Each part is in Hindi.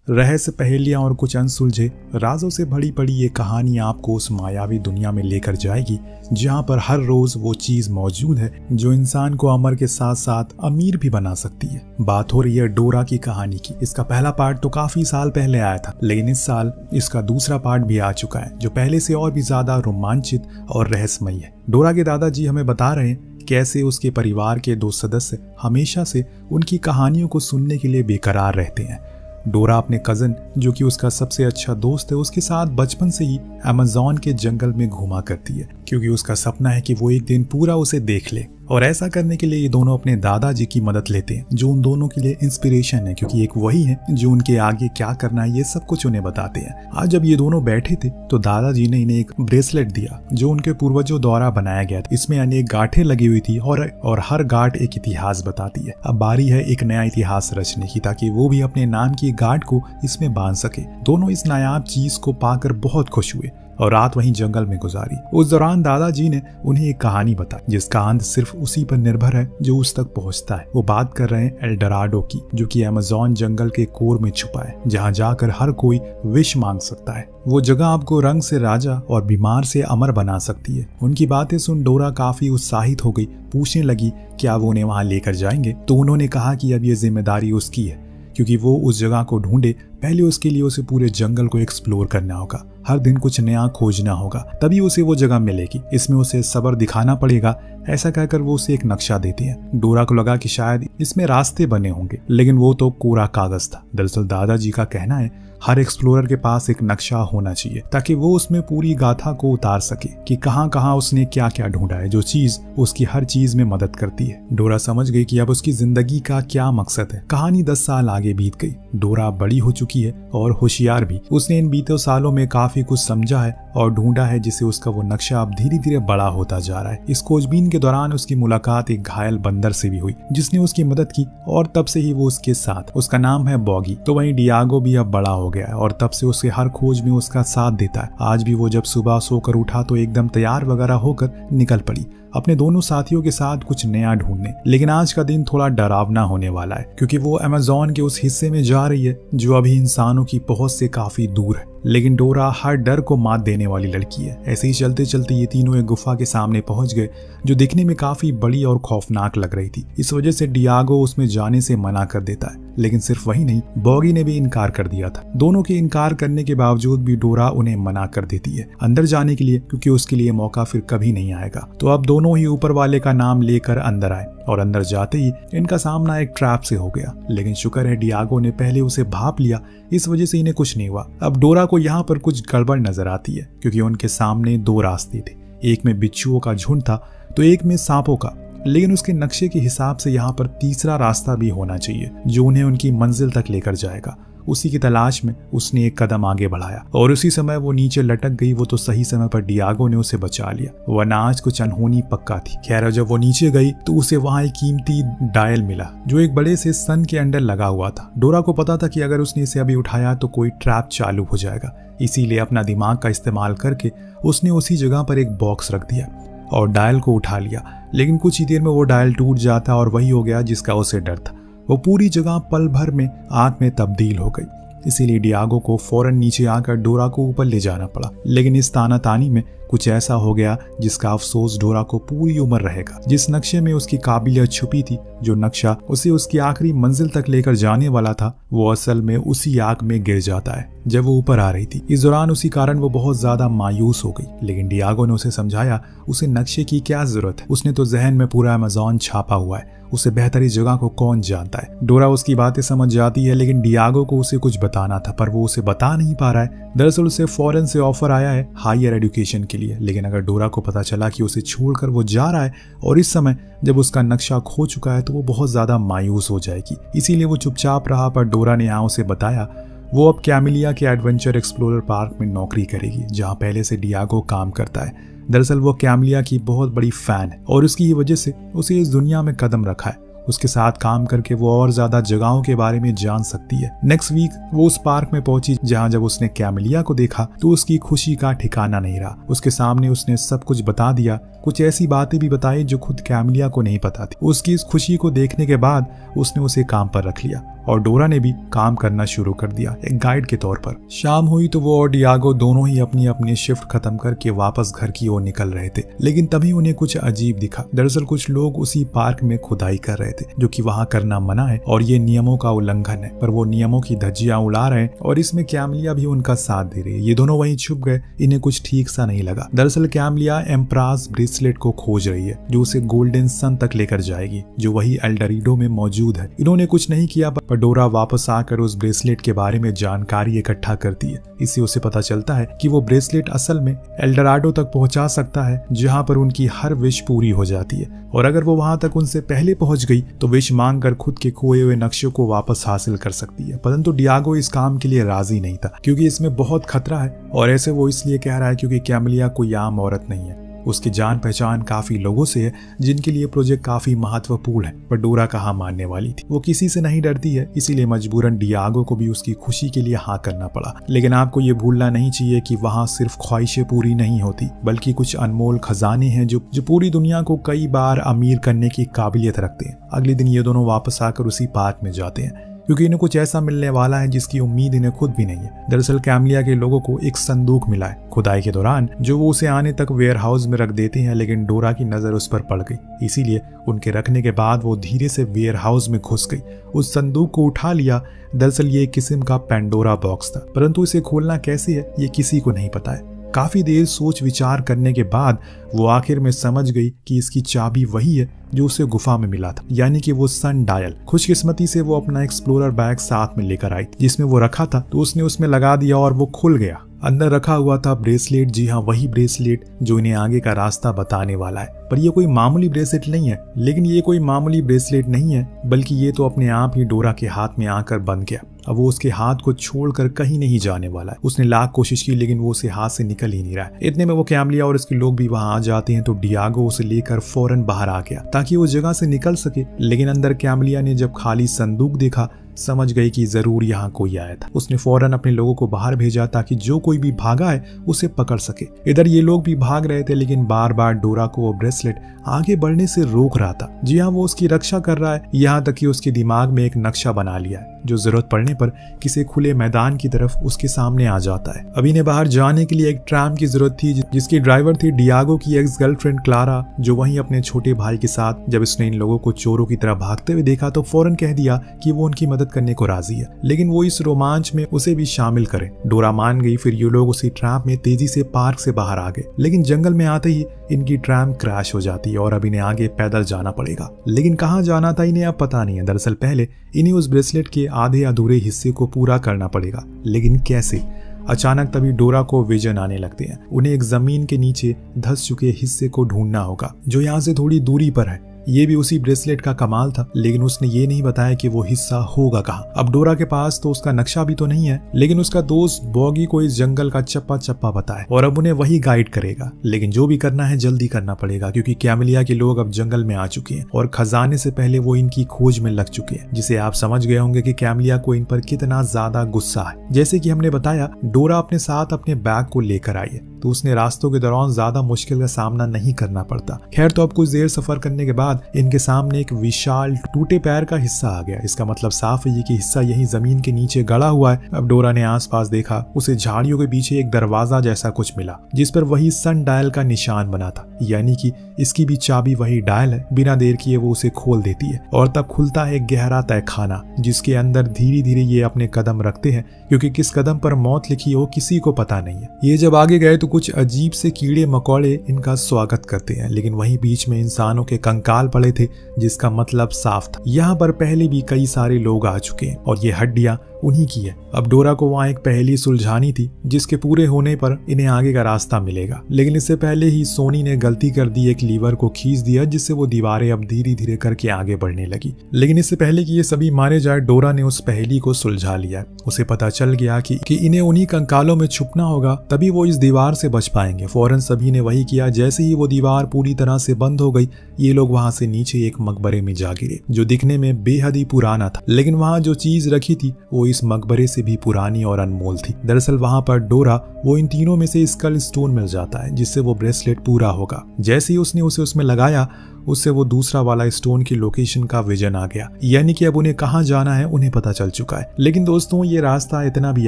रहस्य, पहेलियां और कुछ अनसुलझे राजों से भरी पड़ी ये कहानी आपको उस मायावी दुनिया में लेकर जाएगी जहां पर हर रोज वो चीज मौजूद है जो इंसान को अमर के साथ साथ अमीर भी बना सकती है। बात हो रही है डोरा की कहानी की। इसका पहला पार्ट तो काफी साल पहले आया था, लेकिन इस साल इसका दूसरा पार्ट भी आ चुका है जो पहले से और भी ज्यादा रोमांचित और रहस्यमयी है। डोरा के दादाजी हमें बता रहे हैं कैसे उसके परिवार के 2 सदस्य हमेशा से उनकी कहानियों को सुनने के लिए बेकरार रहते हैं। डोरा अपने कजन, जो कि उसका सबसे अच्छा दोस्त है, उसके साथ बचपन से ही अमेज़न के जंगल में घूमा करती है क्योंकि उसका सपना है कि वो एक दिन पूरा उसे देख ले। और ऐसा करने के लिए ये दोनों अपने दादाजी की मदद लेते हैं जो उन दोनों के लिए इंस्पिरेशन है, क्योंकि एक वही है जो उनके आगे क्या करना है ये सब कुछ उन्हें बताते हैं। आज जब ये दोनों बैठे थे तो दादाजी ने इन्हें एक ब्रेसलेट दिया जो उनके पूर्वजों द्वारा बनाया गया था। इसमें अनेक गांठें लगी हुई थी और हर गांठ एक इतिहास बताती है। अब बारी है एक नया इतिहास रचने की ताकि वो भी अपने नाम की गांठ को इसमें बांध सके। दोनों इस नायाब चीज को पाकर बहुत खुश हुए और रात वहीं जंगल में गुजारी। उस दौरान दादाजी ने उन्हें एक कहानी बताई जिसका अंत सिर्फ उसी पर निर्भर है जो उस तक पहुंचता है। वो बात कर रहे हैं एल डोराडो की, जो कि अमेज़न जंगल के कोर में छुपा है, जहां जाकर हर कोई विश मांग सकता है। वो जगह आपको रंग से राजा और बीमार से अमर बना सकती है। उनकी बातें सुन डोरा काफी उत्साहित हो गई, पूछने लगी क्या वो उन्हें वहां लेकर जाएंगे। तो उन्होंने कहा कि अब ये जिम्मेदारी उसकी है, क्योंकि वो उस जगह को ढूंढे पहले उसके लिए उसे पूरे जंगल को एक्सप्लोर करना होगा, हर दिन कुछ नया खोजना होगा, तभी उसे वो जगह मिलेगी। इसमें उसे सब्र दिखाना पड़ेगा। ऐसा कहकर वो उसे एक नक्शा देते हैं। डोरा को लगा कि शायद इसमें रास्ते बने होंगे, लेकिन वो तो कोरा कागज था। दरअसल दादाजी का कहना है हर एक्सप्लोरर के पास एक नक्शा होना चाहिए ताकि वो उसमें पूरी गाथा को उतार सके कि कहां कहां उसने क्या क्या ढूंढा है, जो चीज उसकी हर चीज में मदद करती है। डोरा समझ गई कि अब उसकी जिंदगी का क्या मकसद है। कहानी 10 साल आगे बीत गई। डोरा बड़ी हो चुकी है और होशियार भी। उसने इन बीते सालों में काफी कुछ समझा है और ढूंढा है, जिससे उसका वो नक्शा अब धीरे धीरे बड़ा होता जा रहा है। इस खोजबीन के दौरान उसकी मुलाकात एक घायल बंदर से भी हुई जिसने उसकी मदद की और तब से ही वो उसके साथ। उसका नाम है बॉगी। तो वहीं डियागो भी अब बड़ा हो गया है और तब से उसके हर खोज में उसका साथ देता है। आज भी वो जब सुबह सोकर उठा तो एकदम तैयार वगैरह होकर निकल पड़ी अपने दोनों साथियों के साथ कुछ नया ढूंढने। लेकिन आज का दिन थोड़ा डरावना होने वाला है क्योंकि वो अमेज़न के उस हिस्से में जा रही है जो अभी इंसानों की पहुंच से काफी दूर है। लेकिन डोरा हर डर को मात देने वाली लड़की है। ऐसे ही चलते चलते ये तीनों एक गुफा के सामने पहुंच गए जो दिखने में काफी बड़ी और खौफनाक लग रही थी। इस वजह से डियागो उसमें जाने से मना कर देता है, लेकिन सिर्फ वही नहीं, बॉगी ने भी इनकार कर दिया था। दोनों के इनकार करने के बावजूद भी डोरा उन्हें मना कर देती है अंदर जाने के लिए, क्योंकि उसके लिए मौका फिर कभी नहीं आएगा। तो अब दोनों ही ऊपर वाले का नाम लेकर अंदर आए और अंदर जाते ही इनका सामना एक ट्रैप से हो गया। लेकिन शुक्र है डियागो ने पहले उसे भांप लिया, इस वजह से इन्हें कुछ नहीं हुआ। अब डोरा को यहाँ पर कुछ गड़बड़ नजर आती है क्योंकि उनके सामने 2 रास्ते थे। एक में बिच्छुओं का झुंड था तो एक में सांपों का। लेकिन उसके नक्शे के हिसाब से यहाँ पर तीसरा रास्ता भी होना चाहिए जो उन्हें उनकी मंजिल तक लेकर जाएगा। उसी की तलाश में उसने एक कदम आगे बढ़ाया और उसी समय वो नीचे लटक गई। वो तो सही समय पर डियागो ने उसे बचा लिया, वरना आज कुछ अनहोनी पक्का थी। खैर जब वो नीचे गई तो उसे वहां एक कीमती डायल मिला जो एक बड़े से सन के अंदर लगा हुआ था। डोरा को पता था कि अगर उसने इसे अभी उठाया तो कोई ट्रैप चालू हो जाएगा, इसीलिए अपना दिमाग का इस्तेमाल करके उसने उसी जगह पर एक बॉक्स रख दिया और डायल को उठा लिया। लेकिन कुछ ही देर में वो डायल टूट जाता और वही हो गया जिसका उसे डर था। वो पूरी जगह पल भर में आग में तब्दील हो गई। इसीलिए डियागो को फौरन नीचे आकर डोरा को ऊपर ले जाना पड़ा। लेकिन इस तानातानी में कुछ ऐसा हो गया जिसका अफसोस डोरा को पूरी उम्र रहेगा। जिस नक्शे में उसकी काबिलियत छुपी थी, जो नक्शा उसे उसकी आखिरी मंजिल तक लेकर जाने वाला था, वो असल में उसी आग में गिर जाता है जब वो ऊपर आ रही थी। इस दौरान उसी कारण वो बहुत ज्यादा मायूस हो गई। लेकिन डियागो ने उसे समझाया उसे नक्शे की क्या जरूरत है, उसने तो जहन में पूरा अमेज़न छापा हुआ है, उसे बेहतर इस जगह को कौन जानता है। डोरा उसकी बातें समझ जाती है, लेकिन डियागो को उसे कुछ बताना था पर वो उसे बता नहीं पा रहा है। दरअसल उसे फॉरेन से ऑफर आया है हायर एजुकेशन के लिए, लेकिन अगर डोरा को पता चला कि उसे छोड़कर वो जा रहा है और इस समय जब उसका नक्शा खो चुका है तो वो बहुत ज्यादा मायूस हो जाएगी। इसीलिए वो चुपचाप रहा। पर डोरा ने यहाँ उसे बताया वो अब कैमिलिया के एडवेंचर एक्सप्लोरर पार्क में नौकरी करेगी जहाँ पहले से डियागो काम करता है। दरअसल वो कैमिलिया की बहुत बड़ी फैन है और उसकी वजह से उसे इस दुनिया में कदम रखा है। उसके साथ काम करके वो और ज्यादा जगहों के बारे में जान सकती है। नेक्स्ट वीक वो उस पार्क में पहुंची जहां जब उसने कैमिलिया को देखा तो उसकी खुशी का ठिकाना नहीं रहा। उसके सामने उसने सब कुछ बता दिया, कुछ ऐसी बातें भी बताई जो खुद कैमिलिया को नहीं पता थी। उसकी इस खुशी को देखने के बाद उसने उसे काम पर रख लिया और डोरा ने भी काम करना शुरू कर दिया एक गाइड के तौर पर। शाम हुई तो वो और डियागो दोनों ही अपनी अपनी शिफ्ट खत्म करके वापस घर की ओर निकल रहे थे, लेकिन तभी उन्हें कुछ अजीब दिखा। दरअसल कुछ लोग उसी पार्क में खुदाई कर रहे थे, जो कि वहां करना मना है और ये नियमों का उल्लंघन है, पर वो नियमों की धज्जियां उड़ा रहे हैं और इसमें कैमलिया भी उनका साथ दे रही है। ये दोनों वहीं छुप गए, इन्हें कुछ ठीक सा नहीं लगा। दरअसल कैमलिया एम्प्रास ब्रेसलेट को खोज रही है जो उसे गोल्डन सन तक लेकर जाएगी, जो वही एल्डोराडो में मौजूद है। इन्होंने कुछ नहीं किया, पर डोरा वापस आकर उस ब्रेसलेट के बारे में जानकारी इकट्ठा करती है। इससे उसे पता चलता है कि वो ब्रेसलेट असल में एल्डोराडो तक पहुंचा सकता है, जहां पर उनकी हर विश पूरी हो जाती है, और अगर वो वहां तक उनसे पहले पहुंच गई तो विश मांगकर खुद के खोए हुए नक्शे को वापस हासिल कर सकती है। परंतु डियागो इस काम के लिए राजी नहीं था, क्योंकि इसमें बहुत खतरा है, और ऐसे वो इसलिए कह रहा है क्योंकि कैमलिया कोई आम औरत नहीं है। उसकी जान पहचान काफी लोगों से है जिनके लिए प्रोजेक्ट काफी महत्वपूर्ण है, पर डोरा कहाँ मानने वाली थी। वो किसी से नहीं डरती है, इसीलिए मजबूरन डियागो को भी उसकी खुशी के लिए हाँ करना पड़ा। लेकिन आपको ये भूलना नहीं चाहिए कि वहाँ सिर्फ ख्वाहिशें पूरी नहीं होती, बल्कि कुछ अनमोल खजाने हैं जो पूरी दुनिया को कई बार अमीर करने की काबिलियत रखते हैं। अगले दिन ये दोनों वापस आकर उसी पार्क में जाते हैं, क्योंकि इन्हें कुछ ऐसा मिलने वाला है जिसकी उम्मीद इन्हें खुद भी नहीं है। दरअसल कैमलिया के लोगों को एक संदूक मिला है खुदाई के दौरान, जो वो उसे आने तक वेयर हाउस में रख देते हैं, लेकिन डोरा की नजर उस पर पड़ गई। इसीलिए उनके रखने के बाद वो धीरे से वेयर हाउस में घुस गई, उस संदूक को उठा लिया। दरअसल ये एक किस्म का पेंडोरा बॉक्स था, परंतु इसे खोलना कैसे है ये किसी को नहीं पता है। काफी देर सोच विचार करने के बाद वो आखिर में समझ गई कि इसकी चाबी वही है जो उसे गुफा में मिला था, यानी कि वो सन डायल। खुशकिस्मती से वो अपना एक्सप्लोरर बैग साथ में लेकर आई, जिसमें वो रखा था, तो उसने उसमें लगा दिया और वो खुल गया। अंदर रखा हुआ था ब्रेसलेट। जी हाँ, वही ब्रेसलेट जो इन्हें आगे का रास्ता बताने वाला है। पर ये कोई मामूली ब्रेसलेट नहीं है, लेकिन ये कोई मामूली ब्रेसलेट नहीं है, बल्कि ये तो अपने आप ही डोरा के हाथ में आकर बंध गया। अब वो उसके हाथ को छोड़कर कहीं नहीं जाने वाला है। उसने लाख कोशिश की, लेकिन वो उसे हाथ से निकल ही नहीं रहा है। इतने में वो कैमलिया और इसके लोग भी वहां आ जाते हैं, तो डियागो उसे लेकर फौरन बाहर आ गया ताकि वो जगह से निकल सके। लेकिन अंदर कैमलिया ने जब खाली संदूक देखा, समझ गई कि जरूर यहाँ कोई आया था। उसने फौरन अपने लोगों को बाहर भेजा ताकि जो कोई भी भागा है उसे पकड़ सके। इधर ये लोग भी भाग रहे थे, लेकिन बार बार डोरा को वो ब्रेसलेट आगे बढ़ने से रोक रहा था। जी हाँ, वो उसकी रक्षा कर रहा है, यहाँ तक कि उसके दिमाग में एक नक्शा बना लिया है जो जरूरत पड़ने पर किसी खुले मैदान की तरफ उसके सामने आ जाता है। अभी ने बाहर जाने के लिए एक ट्राम की जरूरत थी, जिसकी ड्राइवर थी डियागो की एक्स गर्लफ्रेंड क्लारा, जो वहीं अपने छोटे भाई के साथ। जब इसने इन लोगों को चोरों की तरह भागते हुए देखा तो फौरन कह दिया कि वो उनकी मदद करने को राजी है, लेकिन वो इस रोमांच में उसे भी शामिल करे। डोरा मान गई। फिर ये लोग उसी ट्रैम में तेजी से पार्क से बाहर आ गए, लेकिन जंगल में आते ही इनकी ट्रैम क्रैश हो जाती है और अब इन्हें आगे पैदल जाना पड़ेगा। लेकिन कहाँ जाना था इन्हें अब पता नहीं है। दरअसल पहले इन्हें उस ब्रेसलेट के आधे अधूरे हिस्से को पूरा करना पड़ेगा, लेकिन कैसे? अचानक तभी डोरा को विजन आने लगते हैं। उन्हें एक जमीन के नीचे धंस चुके हिस्से को ढूंढना होगा, जो यहाँ से थोड़ी दूरी पर है। ये भी उसी ब्रेसलेट का कमाल था, लेकिन उसने ये नहीं बताया कि वो हिस्सा होगा कहाँ। अब डोरा के पास तो उसका नक्शा भी तो नहीं है, लेकिन उसका दोस्त बॉगी को इस जंगल का चप्पा चप्पा पता है और अब उन्हें वही गाइड करेगा। लेकिन जो भी करना है जल्दी करना पड़ेगा, क्योंकि कैमलिया के लोग अब जंगल में आ चुके हैं और खजाने से पहले वो इनकी खोज में लग चुके हैं, जिसे आप समझ गए होंगे कि कैमलिया को इन पर कितना ज्यादा गुस्सा है। जैसे कि हमने बताया, डोरा अपने साथ अपने बैग को लेकर आई है, तो उसने रास्तों के दौरान ज्यादा मुश्किल का सामना नहीं करना पड़ता। खैर, तो अब कुछ देर सफर करने के बाद इनके सामने एक विशाल टूटे पैर का हिस्सा आ गया। इसका मतलब साफ है कि हिस्सा यही जमीन के नीचे गड़ा हुआ है। अब डोरा ने आसपास देखा, उसे झाड़ियों के पीछे एक दरवाजा जैसा कुछ मिला, जिस पर वही सन डायल का निशान बना था, यानी कि इसकी भी चाबी वही डायल है। बिना देर किए वो उसे खोल देती है और तब खुलता है एक गहरा तहखाना, जिसके अंदर धीरे धीरे ये अपने कदम रखते हैं, क्योंकि किस कदम पर मौत लिखी हो किसी को पता नहीं है। ये जब आगे गए तो कुछ अजीब से कीड़े मकोड़े इनका स्वागत करते हैं, लेकिन वहीं बीच में इंसानों के कंकाल पड़े थे, जिसका मतलब साफ था यहाँ पर पहले भी कई सारे लोग आ चुके हैं और ये हड्डियां उन्हीं की है। अब डोरा को वहाँ एक पहेली सुलझानी थी, जिसके पूरे होने पर इन्हें आगे का रास्ता मिलेगा। लेकिन इससे पहले ही सोनी ने गलती कर दी, एक लीवर को खींच दिया, जिससे वो दीवारें अब धीरे धीरे करके आगे बढ़ने लगी। लेकिन इससे पहले कि ये सभी मारे जाए, डोरा ने उस पहेली को सुलझा लिया। उसे पता चल गया कि इन्हें उन्हीं कंकालों में छुपना होगा, तभी वो इस दीवार से बच पाएंगे। फौरन सभी ने वही किया। जैसे ही वो दीवार पूरी तरह से बंद हो गई, ये लोग वहां से नीचे एक मकबरे में जा गिरे, जो दिखने में बेहद ही पुराना था। लेकिन वहां जो चीज रखी थी वो इस मकबरे से भी पुरानी और अनमोल थी। दरअसल वहां पर डोरा वो इन तीनों में से स्कल स्टोन मिल जाता है, जिससे वो ब्रेसलेट पूरा होगा। जैसे ही उसने उसे उसमें लगाया, उससे वो दूसरा वाला स्टोन की लोकेशन का विजन आ गया, यानी कि अब उन्हें कहाँ जाना है उन्हें पता चल चुका है। लेकिन दोस्तों ये रास्ता इतना भी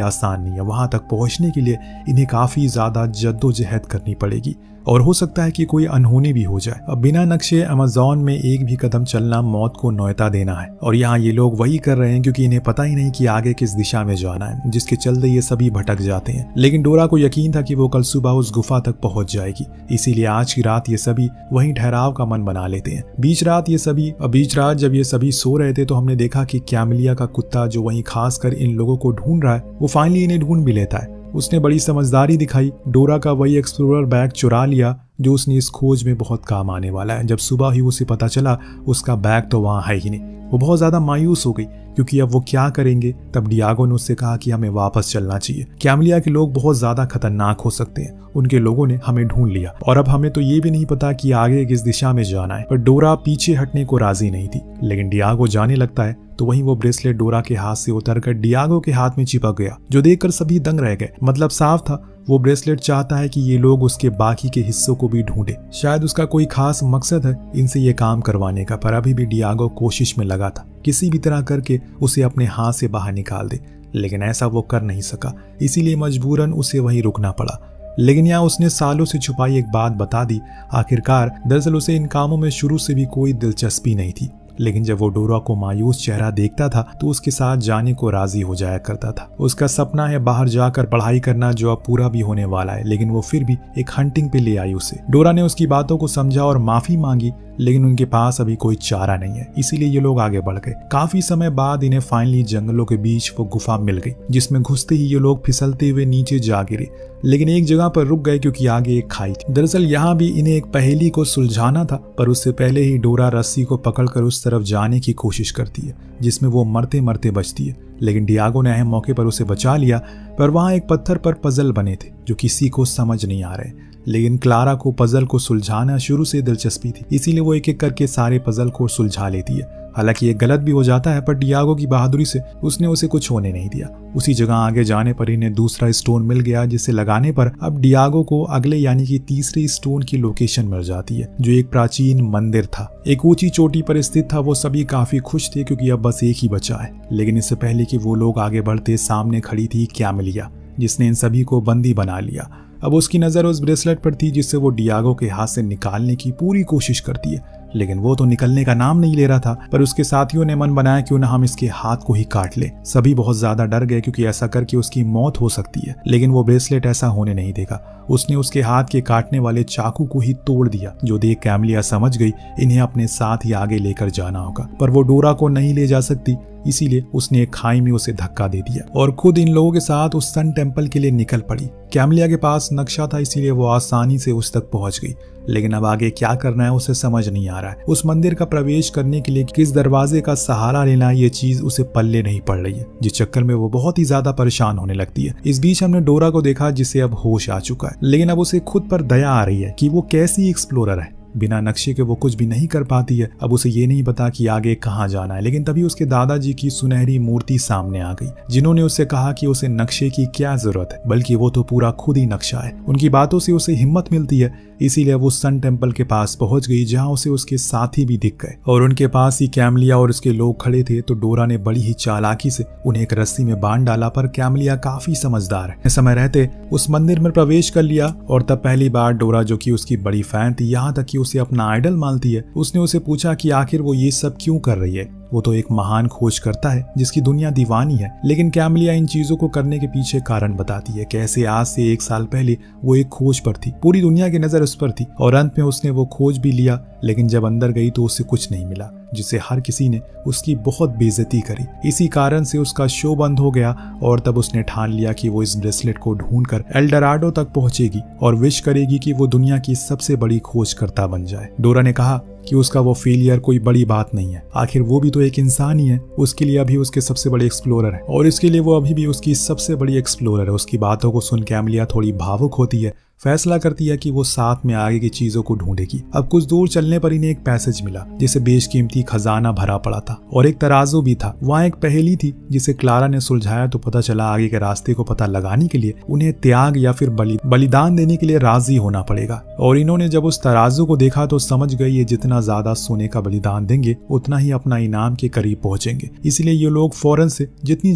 आसान नहीं है, वहां तक पहुंचने के लिए इन्हें काफी ज्यादा जद्दोजहद करनी पड़ेगी और हो सकता है कि कोई अनहोनी भी हो जाए। अब बिना नक्शे अमेज़न में एक भी कदम चलना मौत को न्योता देना है और यहाँ ये लोग वही कर रहे हैं क्योंकि इन्हें पता ही नहीं कि आगे किस दिशा में जाना है, जिसके चलते ये सभी भटक जाते हैं। लेकिन डोरा को यकीन था कि वो कल सुबह उस गुफा तक पहुंच जाएगी, इसीलिए आज की रात ये सभी वहीं ठहराव का मन बना लेते हैं। बीच रात जब ये सभी सो रहे थे तो हमने देखा कि कैमिलिया का कुत्ता जो वहीं खास कर इन लोगों को ढूंढ रहा है वो फाइनली इन्हें ढूंढ भी लेता है। उसने बड़ी समझदारी दिखाई, डोरा का वही एक्सप्लोरर बैग चुरा लिया जो उसने इस खोज में बहुत काम आने वाला है। जब सुबह ही उसे पता चला उसका बैग तो वहाँ है ही नहीं, वो बहुत ज्यादा मायूस हो गई क्योंकि अब वो क्या करेंगे। तब डियागो ने उससे कहा कि हमें वापस चलना चाहिए, कैमिलिया के लोग बहुत ज्यादा खतरनाक हो सकते हैं, उनके लोगों ने हमें ढूंढ लिया और अब हमें तो ये भी नहीं पता कि आगे किस दिशा में जाना है। पर डोरा पीछे हटने को राजी नहीं थी, लेकिन डियागो जाने लगता है तो वहीं वो ब्रेसलेट डोरा के हाथ से उतरकर डियागो के हाथ में चिपक गया, जो देखकर सभी दंग रह गए। मतलब साफ था वो ब्रेसलेट चाहता है कि ये लोग उसके बाकी के हिस्सों को भी ढूंढे। शायद उसका कोई खास मकसद है इनसे ये काम करवाने का, पर अभी भी डियागो कोशिश में लगा था किसी भी तरह करके उसे अपने हाथ से बाहर निकाल दे, लेकिन ऐसा वो कर नहीं सका, इसीलिए मजबूरन उसे वहीं रुकना पड़ा। लेकिन यहाँ उसने सालों से छुपाई एक बात बता दी आखिरकार। दरअसल उसे इन कामों में शुरू से भी कोई दिलचस्पी नहीं थी, लेकिन जब वो डोरा को मायूस चेहरा देखता था तो उसके साथ जाने को राजी हो जाया करता था। उसका सपना है बाहर जाकर पढ़ाई करना जो अब पूरा भी होने वाला है, लेकिन वो फिर भी एक हंटिंग पे ले आई उसे। डोरा ने उसकी बातों को समझा और माफी मांगी, लेकिन उनके पास अभी कोई चारा नहीं है, इसीलिए ये लोग आगे बढ़ गए। काफी समय बाद इन्हें फाइनली जंगलों के बीच वो गुफा मिल गई, जिसमें घुसते ही ये लोग फिसलते हुए नीचे जा गिरे, लेकिन एक जगह पर रुक गए क्योंकि आगे एक खाई थी। दरअसल यहाँ भी इन्हें एक पहेली को सुलझाना था, पर उससे पहले ही डोरा रस्सी को पकड़कर उस तरफ जाने की कोशिश करती है जिसमें वो मरते मरते बचती है, लेकिन डियागो ने अहम मौके पर उसे बचा लिया। पर वहाँ एक पत्थर पर पजल बने थे जो किसी को समझ नहीं आ रहे, लेकिन क्लारा को पजल को सुलझाना शुरू से दिलचस्पी थी, इसीलिए वो एक एक करके सारे पजल को सुलझा लेती है। हालांकि ये गलत भी हो जाता है, पर डियागो की बहादुरी से उसने उसे कुछ होने नहीं दिया। उसी जगह आगे जाने पर इन्हें दूसरा स्टोन मिल गया, जिसे लगाने पर अब डियागो को अगले यानी कि तीसरे स्टोन की लोकेशन मिल जाती है, जो एक प्राचीन मंदिर था, एक ऊंची चोटी पर स्थित था। वो सभी काफी खुश थे क्योंकि अब बस एक ही बचा है। लेकिन इससे पहले कि वो लोग आगे बढ़ते, सामने खड़ी थी कैमिलिया, जिसने इन सभी को बंदी बना लिया। अब उसकी नजर उस ब्रेसलेट पर थी जिससे वो डियागो के हाथ से निकालने की पूरी कोशिश करती है, लेकिन वो तो निकलने का नाम नहीं ले रहा था। पर उसके साथियों ने मन बनाया क्यों ना हम इसके हाथ को ही काट ले। सभी बहुत ज्यादा डर गए क्योंकि ऐसा करके उसकी मौत हो सकती है, लेकिन वो ब्रेसलेट ऐसा होने नहीं देगा। उसने उसके हाथ के काटने वाले चाकू को ही तोड़ दिया, जो देख कैमिलिया समझ गई इन्हें अपने साथ ही आगे लेकर जाना होगा। पर वो डोरा को नहीं ले जा सकती, इसीलिए उसने एक खाई में उसे धक्का दे दिया और खुद इन लोगों के साथ उस सन टेम्पल के लिए निकल पड़ी। कैमिलिया के पास नक्शा था, इसीलिए वो आसानी से उस तक पहुंच गई, लेकिन अब आगे क्या करना है उसे समझ नहीं आ रहा है। उस मंदिर का प्रवेश करने के लिए किस दरवाजे का सहारा लेना, ये चीज उसे पल्ले नहीं पड़ रही है, जिस चक्कर में वो बहुत ही ज्यादा परेशान होने लगती है। इस बीच हमने डोरा को देखा जिसे अब होश आ चुका है, लेकिन अब उसे खुद पर दया आ रही है कि वो कैसी एक्सप्लोरर है। बिना नक्शे के वो कुछ भी नहीं कर पाती है। अब उसे ये नहीं पता कि आगे कहाँ जाना है, लेकिन तभी उसके दादाजी की सुनहरी मूर्ति सामने आ गई, जिन्होंने उससे कहा कि उसे नक्शे की क्या जरूरत है, बल्कि वो तो पूरा खुद ही नक्शा है। उनकी बातों से उसे हिम्मत मिलती है, इसीलिए वो सन टेम्पल के पास पहुंच गई, जहां उसे उसके साथी भी दिख गए और उनके पास ही कैमिलिया और उसके लोग खड़े थे। तो डोरा ने बड़ी ही चालाकी से उन्हें एक रस्सी में बांध डाला, पर कैमिलिया काफी समझदार है, समय रहते उस मंदिर में प्रवेश कर लिया। और तब पहली बार डोरा, जो कि उसकी बड़ी फैन थी, यहाँ तक कि उसे अपना आइडल मानती है, उसने उसे पूछा कि आखिर वो ये सब क्यों कर रही है। वो तो एक महान खोज करता है जिसकी दुनिया दीवानी है। लेकिन कैमिलिया इन चीजों को करने के पीछे कारण बताती है, कैसे आज से 1 साल पहले वो एक खोज पर थी, पूरी दुनिया की नजर उस पर थी और अंत में उसने वो खोज भी लिया, लेकिन जब अंदर गई तो उसे कुछ नहीं मिला, जिसे हर किसी ने उसकी बहुत बेइज्जती करी। इसी कारण से उसका शो बंद हो गया और तब उसने ठान लिया कि वो इस ब्रेसलेट को ढूंढकर एल्डोराडो तक पहुंचेगी और विश करेगी कि वो दुनिया की सबसे बड़ी खोजकर्ता बन जाए। डोरा ने कहा कि उसका वो फेलियर कोई बड़ी बात नहीं है, आखिर वो भी तो एक इंसान ही है। उसके लिए अभी उसके सबसे बड़े एक्सप्लोरर है और इसके लिए वो अभी भी उसकी सबसे बड़ी एक्सप्लोरर है। उसकी बातों को सुन कैमिलिया थोड़ी भावुक होती है। फैसला करती है कि वो साथ में आगे की चीजों को ढूंढेगी। अब कुछ दूर चलने पर इन्हें एक पैसेज मिला जिसे बेशकीमती खजाना भरा पड़ा था और एक तराजू भी था। वहाँ एक पहेली थी जिसे क्लारा ने सुलझाया तो पता चला आगे के रास्ते को पता लगाने के लिए उन्हें त्याग या फिर बलिदान देने के लिए राजी होना पड़ेगा। और इन्होंने जब उस तराजू को देखा तो समझ गई ये जितना ज्यादा सोने का बलिदान देंगे उतना ही अपना इनाम के करीब पहुंचेंगे। इसलिए ये लोग फौरन से जितनी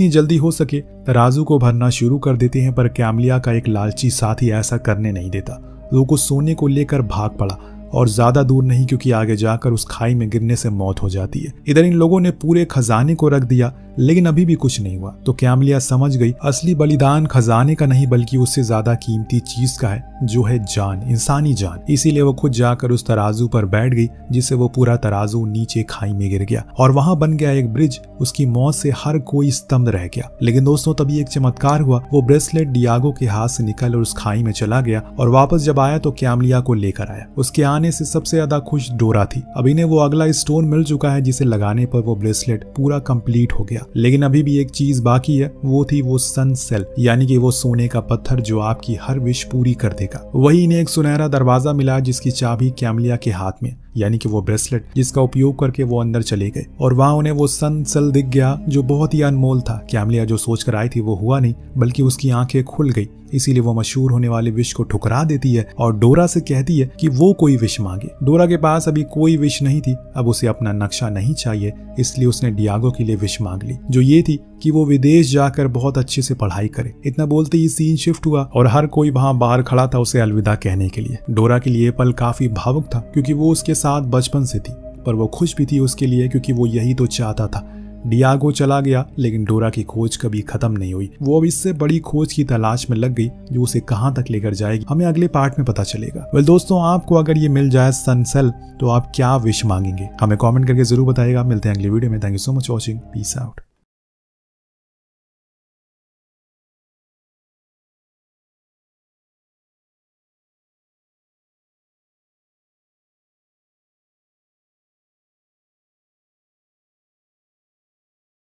जल्दी हो सके तराजू को भरना शुरू कर देते हैं। पर कैमलिया का एक लालची साथी ऐसा करने नहीं देता। वो सोने को लेकर भाग पड़ा और ज्यादा दूर नहीं, क्योंकि आगे जाकर उस खाई में गिरने से मौत हो जाती है। इधर इन लोगों ने पूरे खजाने को रख दिया लेकिन अभी भी कुछ नहीं हुआ। तो कैमलिया समझ गई असली बलिदान खजाने का नहीं बल्कि उससे ज्यादा कीमती चीज का है, जो है जान, इंसानी जान। इसीलिए वो खुद जाकर उस तराजू पर बैठ गई जिससे वो पूरा तराजू नीचे खाई में गिर गया और वहां बन गया एक ब्रिज। उसकी मौत से हर कोई स्तब्ध रह गया। लेकिन दोस्तों तभी एक चमत्कार हुआ। वो ब्रेसलेट डियागो के हाथ से निकल और उस खाई में चला गया और वापस जब आया तो कैमलिया को लेकर आया। उसके आने से सबसे ज्यादा खुश डोरा थी। अब इन्हें वो अगला स्टोन मिल चुका है जिसे लगाने पर वो ब्रेसलेट पूरा कंप्लीट हो गया। लेकिन अभी भी एक चीज बाकी है, वो थी वो सन सेल, यानी कि वो सोने का पत्थर जो आपकी हर विश पूरी कर देगा। वही इन्हें एक सुनहरा दरवाजा मिला जिसकी चाबी कैमलिया के हाथ में, यानी कि वो ब्रेसलेट जिसका उपयोग करके वो अंदर चले गए और वहां उन्हें वो सन सेल दिख गया जो बहुत ही अनमोल था। कैमलिया जो सोच कर आई थी वो हुआ नहीं, बल्कि उसकी आंखें खुल गई। इसीलिए वो मशहूर होने वाले विश को ठुकरा देती है और डोरा से कहती है कि वो कोई विश मांगे। डोरा के पास अभी कोई विश नहीं थी। अब उसे अपना नक्शा नहीं चाहिए, इसलिए उसने डियागो के लिए विश मांग ली, जो ये थी कि वो विदेश जाकर बहुत अच्छे से पढ़ाई करे। इतना बोलते ही सीन शिफ्ट हुआ और हर कोई वहां बाहर खड़ा था उसे अलविदा कहने के लिए। डोरा के लिए पल काफी भावुक था क्योंकि वो उसके साथ बचपन से थी, पर वो खुश भी थी उसके लिए क्योंकि वो यही तो चाहता था। डियागो चला गया लेकिन डोरा की खोज कभी खत्म नहीं हुई। वो अब इससे बड़ी खोज की तलाश में लग गई जो उसे कहां तक लेकर जाएगी, हमें अगले पार्ट में पता चलेगा। वेल दोस्तों, आपको अगर ये मिल जाए सन सेल तो आप क्या विश मांगेंगे हमें कमेंट करके जरूर बताइएगा। मिलते हैं अगले वीडियो में। Thank you so much watching. Peace out.